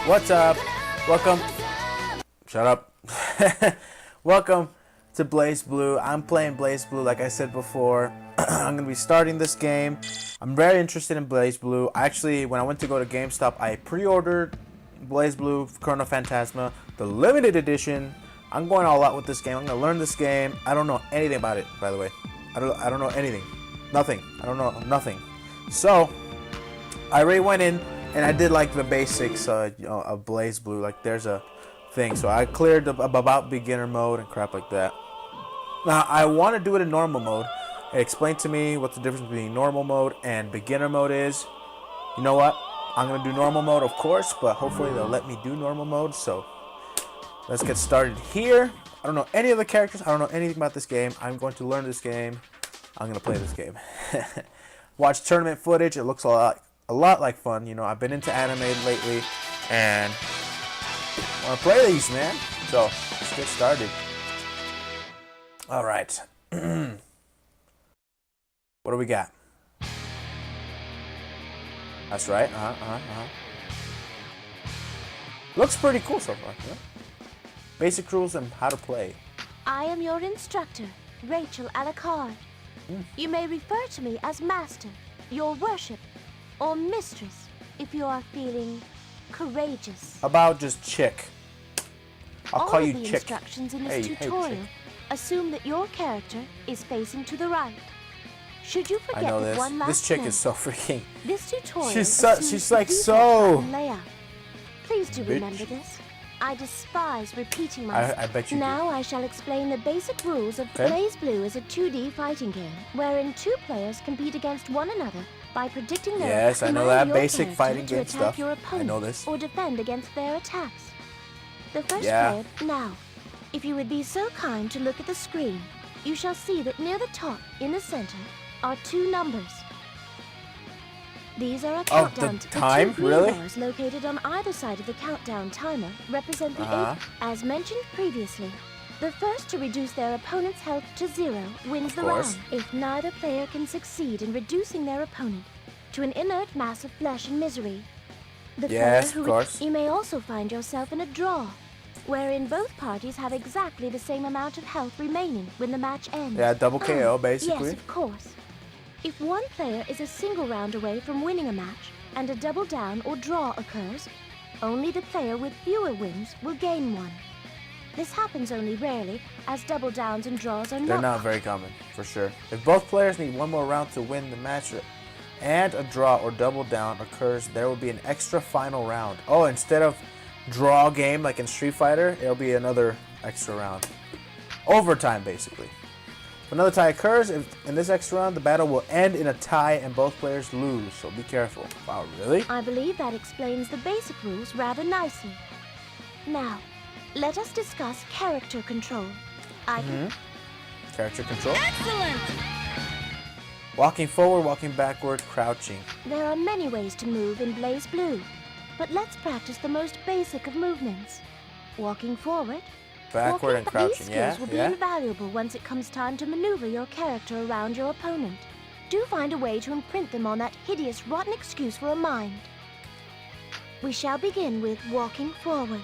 What's up? Welcome. Shut up. Welcome to Blazblue. I'm playing Blazblue, like I said before. I'm gonna be starting this game. I'm very interested in Blazblue. Actually, when I went to go to GameStop, I pre-ordered Blazblue Chrono Phantasma, the limited edition. I'm going all out with this game. I'm gonna learn this game. I don't know anything about it, by the way. I don't know anything. Nothing. I don't know nothing. So I already went in and I did like the basics of Blazblue. Like there's a thing. So I cleared about beginner mode and crap like that. Now I want to do it in normal mode. Explain to me what the difference between normal mode and beginner mode is. You know what? I'm gonna do normal mode, of course, but hopefully they'll let me do normal mode. So let's get started here. I don't know any of the characters. I don't know anything about this game. I'm going to learn this game. I'm gonna play this game. Watch tournament footage. It looks a lot like fun. You know, I've been into anime lately, and I want to play these, man. So let's get started. All right. What do we got? That's right. Looks pretty cool so far. Yeah? Basic rules and how to play. I am your instructor, Rachel Alucard. You may refer to me as Master, your worship, or Mistress if you are feeling courageous. How about just Chick? I'll call you All of the Chick. instructions in this Hey, tutorial Chick. assume that your character is facing to the right. Should you I forget know with this. one last This chick note, is so freaking. this tutorial She's assumes like the so. default button layout. Please do Bitch. remember this. I despise repeating myself. I bet you do. Now I shall explain the basic rules of Okay. Blazblue as a 2D fighting game, wherein two players compete against one another by predicting their Yes, I know command that your basic character fighting to game attack stuff. your I opponent know this. or defend against their attacks. The first Yeah. player now. If you would be so kind to look at the screen, you shall see that near the top, in the center, are two numbers. These are a Oh, countdown. the time? two green Really? bars located on either side of the countdown timer represent the Uh-huh. As mentioned previously, the first to reduce their opponent's health to 0 wins the course. round. If neither player can succeed in reducing their opponent to an inert mass of flesh and misery, the Yes, player of who course. you may also find yourself in a draw, wherein both parties have exactly the same amount of health remaining when the match ends. Yeah, double KO basically. Yes, of course. If one player is a single round away from winning a match and a double down or draw occurs, only the player with fewer wins will gain one. This happens only rarely, as double downs and draws are They're not very common, for sure. If both players need one more round to win the match and a draw or double down occurs, there will be an extra final round. Oh, instead of draw game like in Street Fighter, it'll be another extra round. Overtime, basically. If another tie occurs, in this extra round, the battle will end in a tie and both players lose, so be careful. Wow, really? I believe that explains the basic rules rather nicely. Now, let us discuss character control. Character control. Excellent! Walking forward, walking backward, crouching. There are many ways to move in Blazblue, but let's practice the most basic of movements. Walking forward. Backward and crouching, These yeah? skills will be Yeah? invaluable once it comes time to maneuver your character around your opponent. Do find a way to imprint them on that hideous, rotten excuse for a mind. We shall begin with walking forward.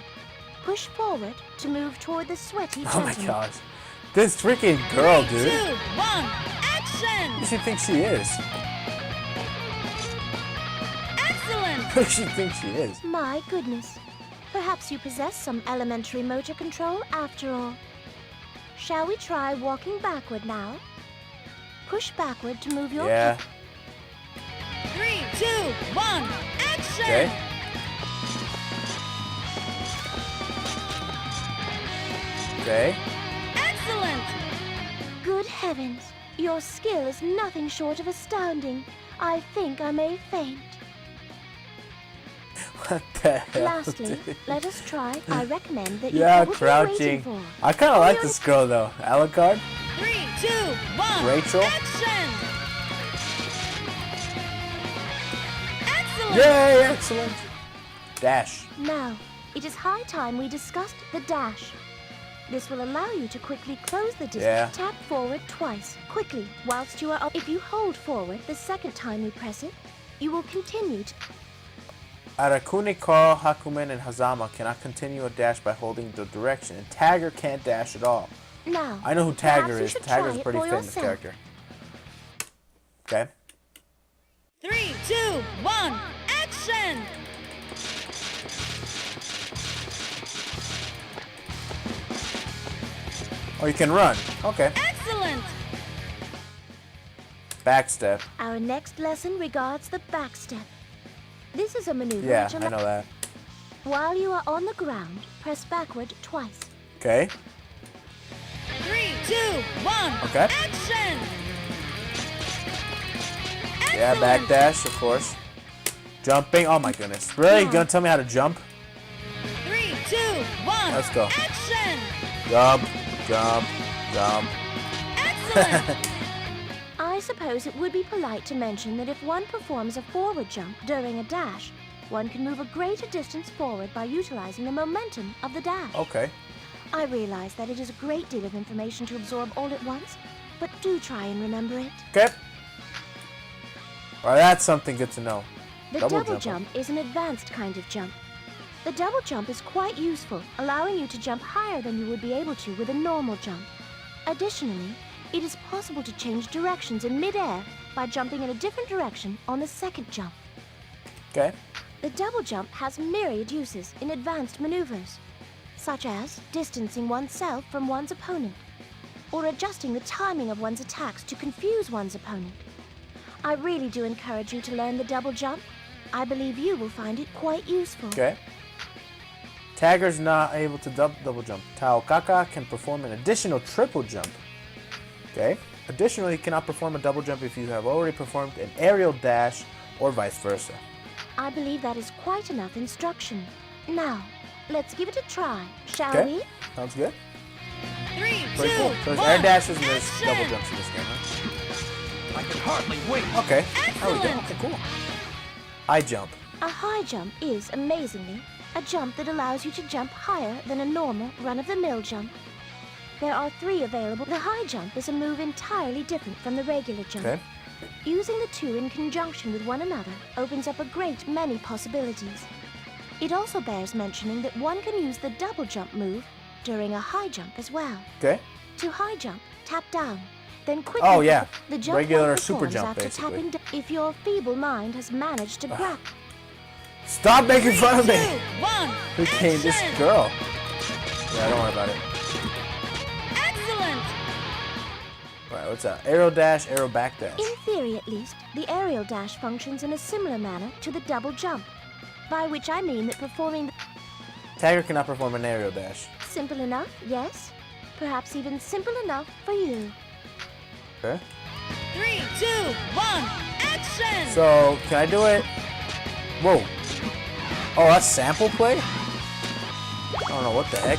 Push forward to move toward the sweaty Oh my gentleman. gosh. This freaking girl, dude. 2, 1, action! Who does she think she is? Excellent! Who does she think she is? My goodness. Perhaps you possess some elementary motor control after all. Shall we try walking backward now? Push backward to move your Yeah. 3, 2, 1, action! Okay. Okay. Excellent! Good heavens, your skill is nothing short of astounding. I think I may faint. What the hell? Lastly, dude? let us try. I recommend that you Yeah, know what you're waiting crouching. for. I kind of like this girl though. Alucard? 3, 2, 1, Rachel? action! Excellent! Yay, excellent. Dash. Now, it is high time we discussed the dash. This will allow you to quickly close the distance. Yeah. Tap forward twice, quickly, whilst you are up. If you hold forward the second time you press it, you will continue to... Arakuni, Carl, Hakumen, and Hazama cannot continue a dash by holding the direction, and Tagger can't dash at all. Now, I know who perhaps Tagger you is. should try Tagger's a it pretty for famous yourself. character. Okay. 3, 2, 1, action! Oh, you can run. Okay. Excellent! Backstep. Our next lesson regards the backstep. This is a maneuver Yeah, which I know that. while you are on the ground, press backward twice. Okay. 3, 2, 1, Okay. action! Yeah, back Excellent! dash, of course. Jumping. Oh my goodness. Really? You Yeah. gonna tell me how to jump? 3, 2, 1, Let's go. action! Jump, jump, jump. Excellent! I suppose it would be polite to mention that if one performs a forward jump during a dash, one can move a greater distance forward by utilizing the momentum of the dash. Okay. I realize that it is a great deal of information to absorb all at once, but do try and remember it. Okay. Well, that's something good to know. The Double double jump, jump is an advanced kind of jump. The double jump is quite useful, allowing you to jump higher than you would be able to with a normal jump. Additionally, it is possible to change directions in mid-air by jumping in a different direction on the second jump. Okay. The double jump has myriad uses in advanced maneuvers, such as distancing oneself from one's opponent, or adjusting the timing of one's attacks to confuse one's opponent. I really do encourage you to learn the double jump. I believe you will find it quite useful. Okay. Tagger's not able to double jump. Taokaka can perform an additional triple jump. Okay. Additionally, you cannot perform a double jump if you have already performed an aerial dash or vice versa. I believe that is quite enough instruction. Now, let's give it a try, shall Okay. we? Sounds good. 3, 2, Pretty cool. So there's 1, air dashes and there's action! double jumps in this game, huh? I can hardly wait. Okay. There we go. Excellent. Okay, cool. High jump. A high jump is, amazingly, a jump that allows you to jump higher than a normal run-of-the-mill jump. There are 3 available. The high jump is a move entirely different from the regular jump. Okay. Using the 2 in conjunction with one another opens up a great many possibilities. It also bears mentioning that one can use the double jump move during a high jump as well. Okay. To high jump, tap down. Then quickly Oh, yeah. the jump Regular one super performs jump, after basically. tapping down. If your feeble mind has managed to grab. Stop making 3, fun of 2, me. 1, Who came? This action! girl. Yeah, don't worry about it. Excellent! Alright, what's that? Aero dash, aero back dash. In theory, at least, the aerial dash functions in a similar manner to the double jump, by which I mean that performing Tagger cannot perform an aerial dash. simple enough, yes, perhaps even simple enough for you. Okay. 3, 2, 1, action! So, can I do it? Whoa. Oh, that's sample play? I don't know what the heck.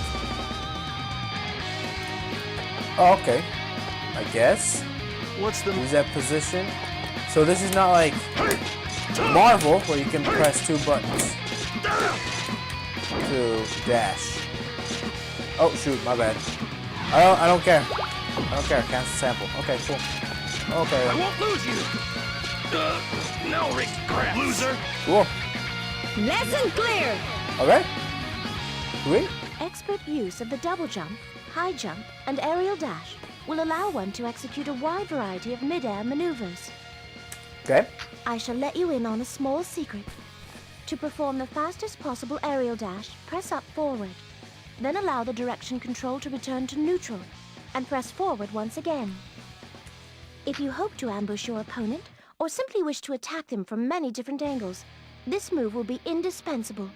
Oh, okay. I guess. What's the Use that position. So this is not like Marvel, where you can press 2 buttons to dash. Oh shoot, my bad. I don't care. I don't care. Cancel sample. Okay, cool. I Okay, won't lose you. No regret, loser. cool. Lesson clear! Okay. Sweet. Expert use of the double jump, high jump, and aerial dash will allow one to execute a wide variety of mid-air maneuvers. Okay. I shall let you in on a small secret. To perform the fastest possible aerial dash, press up forward. Then allow the direction control to return to neutral, and press forward once again. If you hope to ambush your opponent, or simply wish to attack them from many different angles, this move will be indispensable.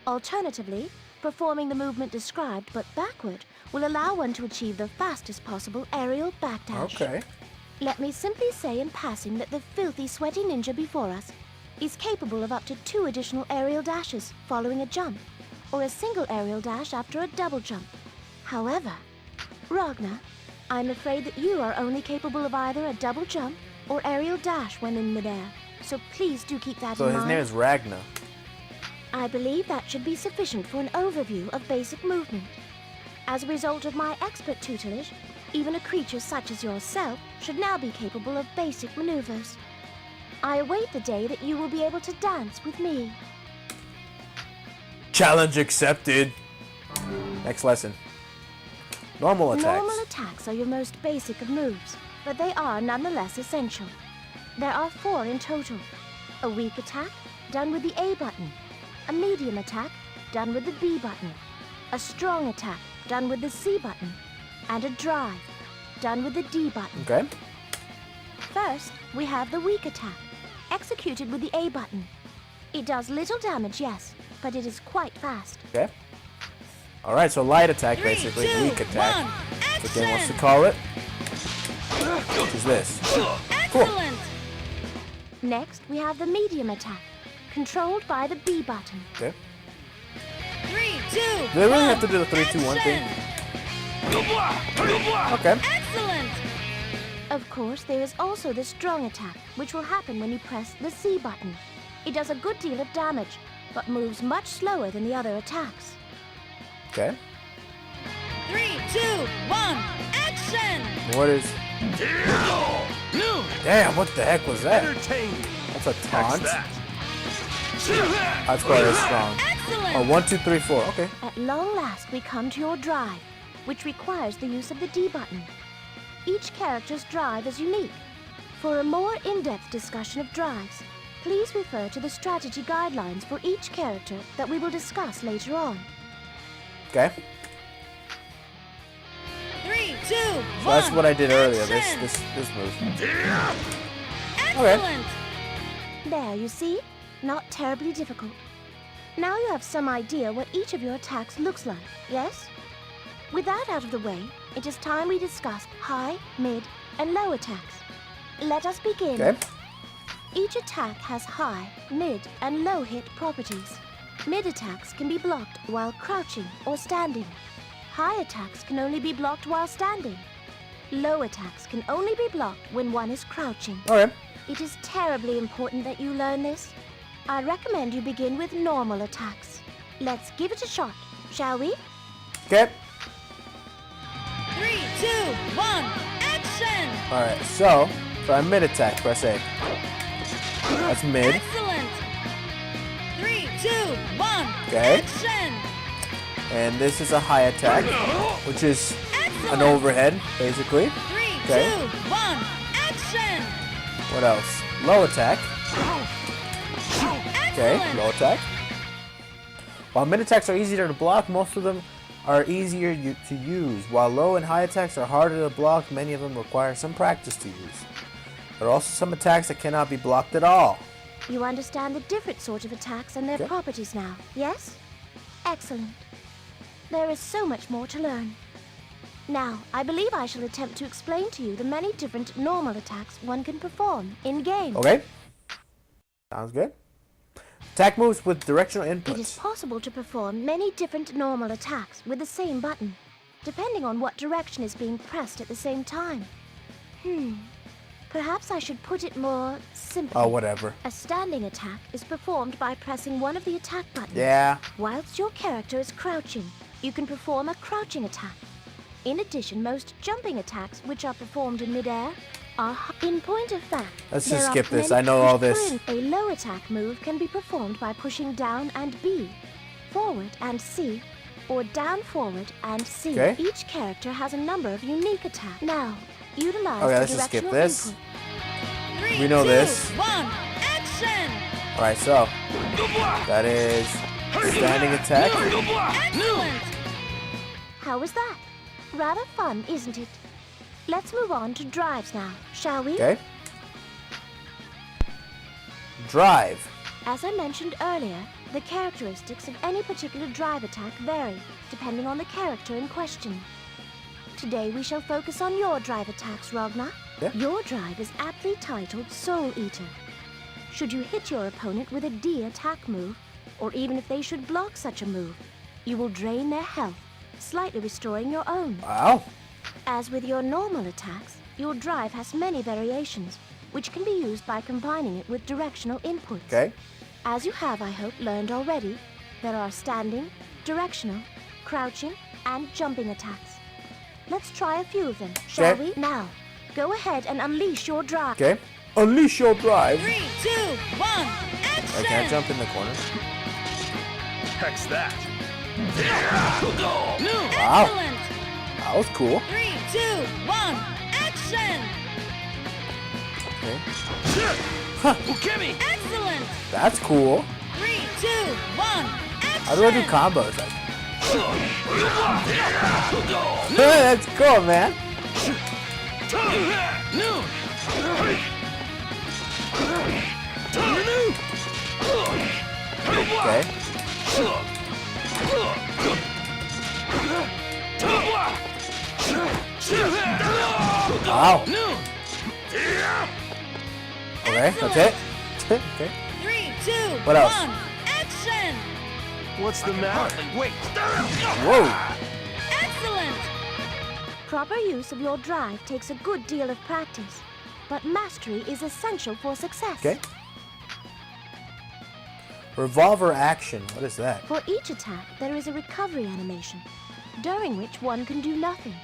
Alternatively, performing the movement described but backward will allow one to achieve the fastest possible aerial backdash. Okay. Let me simply say in passing that the filthy, sweaty ninja before us is capable of up to 2 additional aerial dashes following a jump, or a single aerial dash after a double jump. However, Ragnar, I'm afraid that you are only capable of either a double jump or aerial dash when in midair, so please do keep that So in his mind. name is Ragnar. I believe that should be sufficient for an overview of basic movement. As a result of my expert tutelage, even a creature such as yourself should now be capable of basic maneuvers. I await the day that you will be able to dance with me. Challenge accepted. Next lesson. Normal attacks. Normal attacks are your most basic of moves, but they are nonetheless essential. There are 4 in total. A weak attack, done with the A button. A medium attack, done with the B button. A strong attack, done with the C button. And a drive, done with the D button. Okay. First, we have the weak attack, executed with the A button. It does little damage, yes, but it is quite fast. Okay. All right, so light attack, 3, basically. 2, Weak attack. 1, If the game wants to action! call it. Which is this. Excellent! Next, we have the medium attack, controlled by the B button. Okay. 3, 2, Do they really have to do the 3, 2, 1 thing? Okay. Excellent! Of course, there is also the strong attack, which will happen when you press the C button. It does a good deal of damage, but moves much slower than the other attacks. Okay. 3, 2, 1, action! What is... Damn, what the heck was that? Entertain. That's a taunt. That. That's quite as strong. Excellent! Oh, 1, 2, 3, 4. Okay. At long last, we come to your drive, which requires the use of the D button. Each character's drive is unique. For a more in-depth discussion of drives, please refer to the strategy guidelines for each character that we will discuss later on. Okay. 3, 2, 1, So that's what I did earlier. action! This move. Excellent! There, you see? Not terribly difficult. Now you have some idea what each of your attacks looks like, yes? With that out of the way, it is time we discussed high, mid, and low attacks. Let us begin. Okay. Each attack has high, mid, and low hit properties. Mid attacks can be blocked while crouching or standing. High attacks can only be blocked while standing. Low attacks can only be blocked when one is crouching. Okay. It is terribly important that you learn this. I recommend you begin with normal attacks. Let's give it a shot, shall we? Okay. 3, 2, 1, action! Alright, so for our mid attack, press A. That's mid. Excellent! 3, 2, 1, Okay. action! And this is a high attack, which is Excellent! an overhead, basically. 3, Okay. 2, 1, action! What else? Low attack. Okay, Excellent! low attack. While mid attacks are easier to block, most of them are easier to use. While low and high attacks are harder to block, many of them require some practice to use. There are also some attacks that cannot be blocked at all. You understand the different sort of attacks and their Okay. properties now, yes? Excellent. There is so much more to learn. Now, I believe I shall attempt to explain to you the many different normal attacks one can perform in-game. Okay? Sounds good. Attack moves with directional It is inputs. possible to perform many different normal attacks with the same button, depending on what direction is being pressed at the same time. Perhaps I should put it more simply. Oh, whatever. A standing attack is performed by pressing one of the attack buttons. Yeah. Whilst your character is crouching, you can perform a crouching attack. In addition, most jumping attacks, which are performed in midair, are in point of fact. Let's there just are skip this. many I know all push this. pull-in. A low attack move can be performed by pushing down and B, forward and C, or down, forward and C. Okay. Each character has a number of unique attacks. Now, utilize Okay, the let's just skip directional this. input. 3, We know 2, this. 1, action! Alright, so that is standing attack. Excellent! How was that? Rather fun, isn't it? Let's move on to drives now, shall we? Okay. Drive. As I mentioned earlier, the characteristics of any particular drive attack vary, depending on the character in question. Today we shall focus on your drive attacks, Ragnar. Yeah. Your drive is aptly titled Soul Eater. Should you hit your opponent with a D attack move, or even if they should block such a move, you will drain their health, slightly restoring your own. Wow. As with your normal attacks, your drive has many variations, which can be used by combining it with directional inputs. Okay. As you have, I hope, learned already, there are standing, directional, crouching, and jumping attacks. Let's try a few of them, shall Okay. we? Now, go ahead and unleash your drive. Okay. Unleash your drive. 3, 2, 1, action! I can't jump in the corner. Hex that. Wow. Excellent. That was cool. 3, 2, 1, action! Okay. Ukemi! Excellent. That's cool. 3, 2, 1, action! How do I do combos? Hey, that's cool, man. Okay. Wow. Okay, that's it. Okay. 3, 2, What else? 1, action! What's the matter? Wait! Whoa. Excellent! Proper use of your drive takes a good deal of practice, but mastery is essential for success. Okay. Revolver action. What is that? For each attack, there is a recovery animation, during which one can do nothing.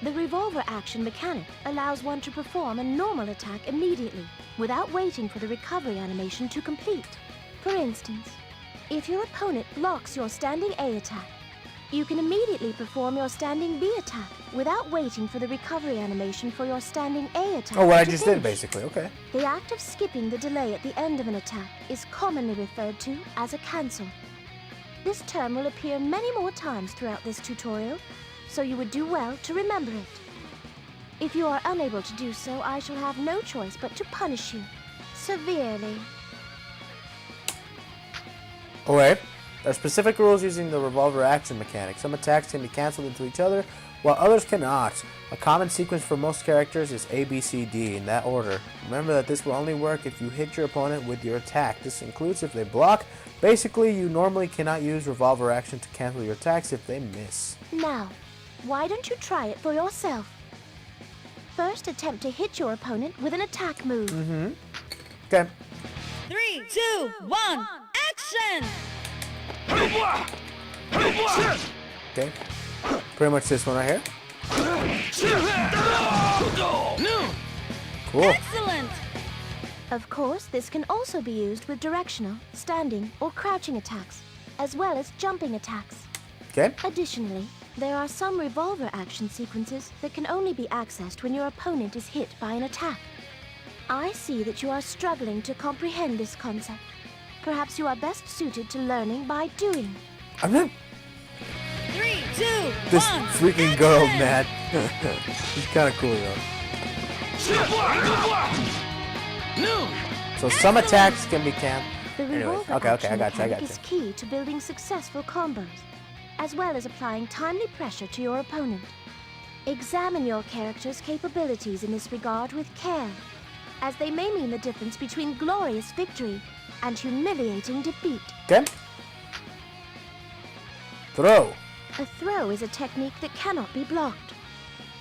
The revolver action mechanic allows one to perform a normal attack immediately, without waiting for the recovery animation to complete. For instance, if your opponent blocks your standing A attack, you can immediately perform your standing B attack without waiting for the recovery animation for your standing A attack. Oh, what I to just finish. did, basically. Okay. The act of skipping the delay at the end of an attack is commonly referred to as a cancel. This term will appear many more times throughout this tutorial, so you would do well to remember it. If you are unable to do so, I shall have no choice but to punish you severely. Okay. There are specific rules using the revolver action mechanic. Some attacks can be cancelled into each other, while others cannot. A common sequence for most characters is A, B, C, D in that order. Remember that this will only work if you hit your opponent with your attack. This includes if they block. Basically, you normally cannot use revolver action to cancel your attacks if they miss. Now, why don't you try it for yourself? First, attempt to hit your opponent with an attack move. Okay. 3, 2, 1, action! Okay. Pretty much this one right here. Cool. Excellent! Of course, this can also be used with directional, standing, or crouching attacks, as well as jumping attacks. Okay. Additionally, there are some revolver action sequences that can only be accessed when your opponent is hit by an attack. I see that you are struggling to comprehend this concept. Perhaps you are best suited to learning by doing. I'm not 3, 2, 1, this freaking girl, action! man. She's kind of cool though. So some attacks can be canceled. The Anyways, revolver okay, action I got you. mechanic is key to building successful combos, as well as applying timely pressure to your opponent. Examine your character's capabilities in this regard with care, as they may mean the difference between glorious victory and humiliating defeat. Okay. Throw. A throw is a technique that cannot be blocked.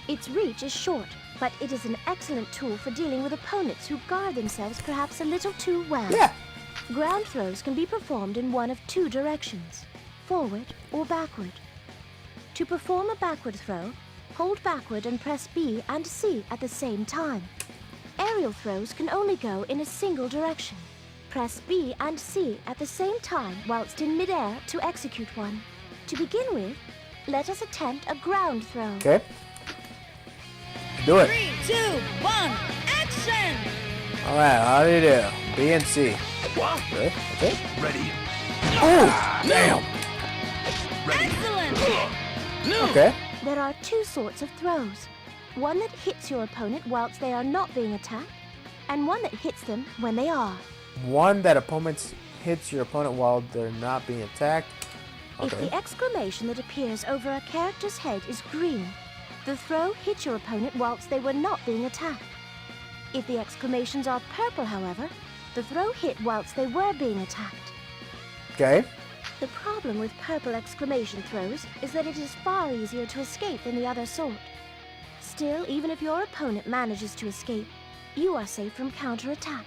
Its reach is short, but it is an excellent tool for dealing with opponents who guard themselves perhaps a little too well. Yeah. Ground throws can be performed in one of two directions, forward or backward. To perform a backward throw, hold backward and press B and C at the same time. Aerial throws can only go in a single direction. Press B and C at the same time whilst in midair to execute one. To begin with, let us attempt a ground throw. Okay. Do it. 3, 2, 1, action! Alright, how do you do? B and C. What? Good. Okay. Ready? Oh! Damn! Excellent! Okay. There are two sorts of throws. One that hits your opponent whilst they are not being attacked, and one that hits them when they are. One that opponents hits your opponent while they're not being attacked. If Okay. the exclamation that appears over a character's head is green, the throw hit your opponent whilst they were not being attacked. If the exclamations are purple, however, the throw hit whilst they were being attacked. Okay. The problem with purple exclamation throws is that it is far easier to escape than the other sort. Still, even if your opponent manages to escape, you are safe from counterattack.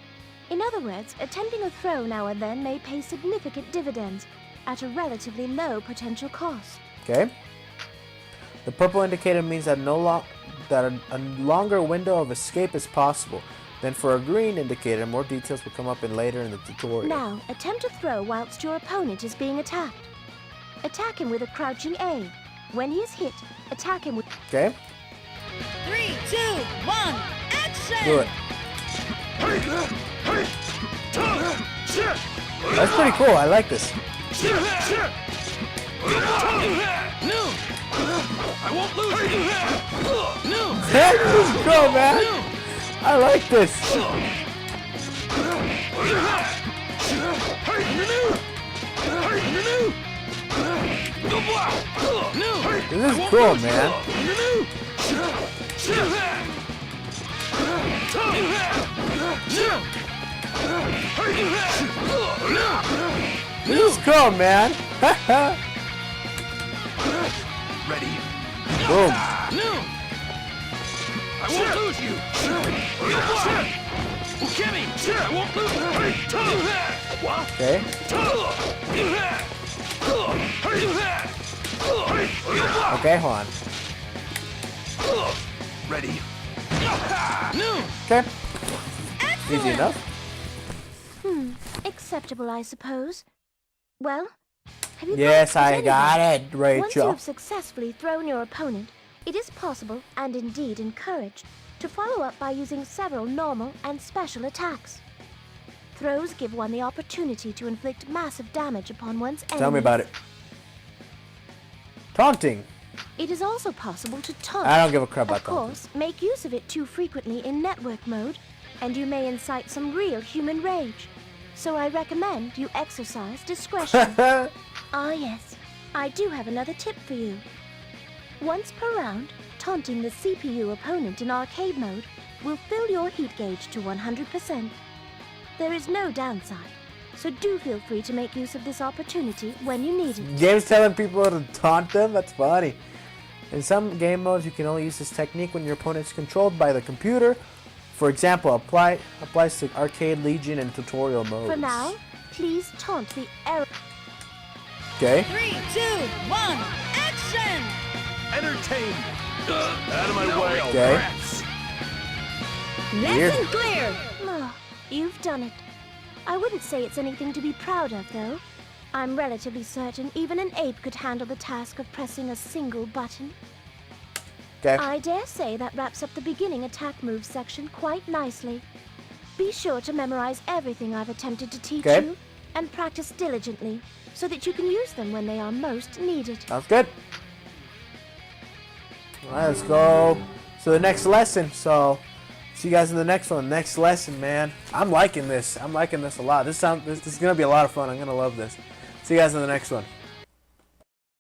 In other words, attempting a throw now and then may pay significant dividends at a relatively low potential cost. Okay. The purple indicator means that a longer window of escape is possible. Then for a green indicator, more details will come up later in the tutorial. Now, attempt to throw whilst your opponent is being attacked. Attack him with a crouching A. When he is hit, attack him with... Okay? 3, 2, 1, action! Do it. That's pretty cool. I like this. No! I won't lose you! No! This is cool, man. I like this. This is cool, man. This is cool, man. Ready? Boom. No! I won't lose you! Kimmy! I won't lose you! Okay. Okay, hold on. Ready? No! Okay. Easy enough. Acceptable, I suppose. Well, have you Yes, practiced I anything? got it, Once you Rachel. have successfully thrown your opponent, it is possible, and indeed encouraged, to follow up by using several normal and special attacks. Throws give one the opportunity to inflict massive damage upon one's enemies. Tell me about it. Taunting. It is also possible to taunt. I don't give a crap about Of course, make use of it too frequently in network mode, and you may incite some real human rage. So I recommend you exercise discretion. taunting. Ah yes, I do have another tip for you. Once per round, taunting the CPU opponent in arcade mode will fill your heat gauge to 100%. There is no downside, so do feel free to make use of this opportunity when you need it. Games telling people to taunt them? That's funny. In some game modes, you can only use this technique when your opponent is controlled by the computer. For example, applies to Arcade, Legion, and tutorial modes. For now, please taunt the error. Okay. 3, 2, 1, action! Entertain! Out of my way! Okay. Rats. Weird. Lesson clear! Oh, you've done it. I wouldn't say it's anything to be proud of, though. I'm relatively certain even an ape could handle the task of pressing a single button. Okay. I dare say that wraps up the beginning attack moves section quite nicely. Be sure to memorize everything I've attempted to teach Okay. you, and practice diligently, so that you can use them when they are most needed. Sounds good. All right, let's go to the next lesson. So, see you guys in the next one. Next lesson, man. I'm liking this. I'm liking this a lot. This is gonna be a lot of fun. I'm gonna love this. See you guys in the next one.